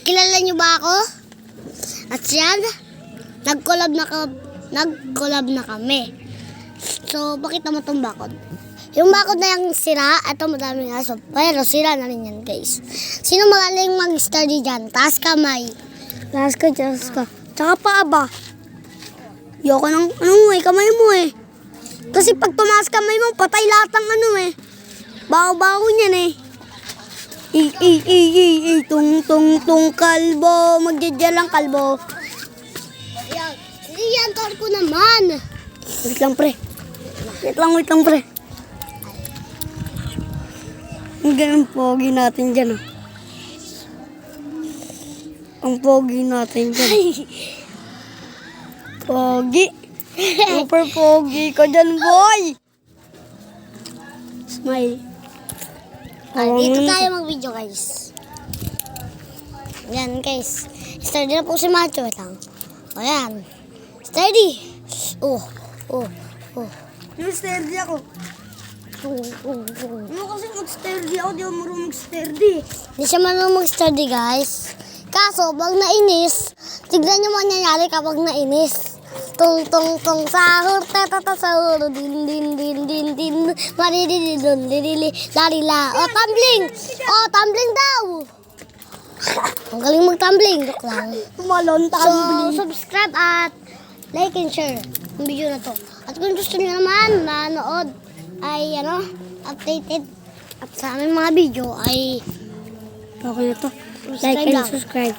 Kilala niyo ba ako? At yan, nag-collab na kami. So, pakita mo itong bakod. Yung bakod na yung sira, ito madaming aso. Pero sira na rin yan, guys. Sino magaling mag-study dyan? Taas kamay. Taas ka. Tsaka paa ba? Yoko ng kamay mo eh. Kasi pag tumaas kamay mo, patay lahat ng baho-baho niyan eh. Tung kalbo, magdadyalang kalbo. Ayan, yan, ko naman. Wait lang pre. Wait lang pre. Ang ganun pogi natin dyan oh. Ang pogi natin dyan. Pogi. Super pogi ka dyan, boy. Smile. Dito tayo mag-video, guys. Yan, guys. Steady na po si Macho. Wait lang. Ayan. Steady. Oh. Yung sturdy ako. Ano kasi mag-sturdy ako, di ako marunong mag-sturdy. Hindi siya marunong mag-study, guys. Kaso, pag nainis, tignan nyo mangyayari kapag nainis. Tung sahur, sahur, din, maridididun, lalila. Oh, tumbling daw. Ang galing mag-tumbling, joke lang. Tumalon, So, subscribe at like and share ang video na to. At kung gusto nyo naman manood ay updated at sa aming mga video ay okay na to. Subscribe Like and lang. subscribe.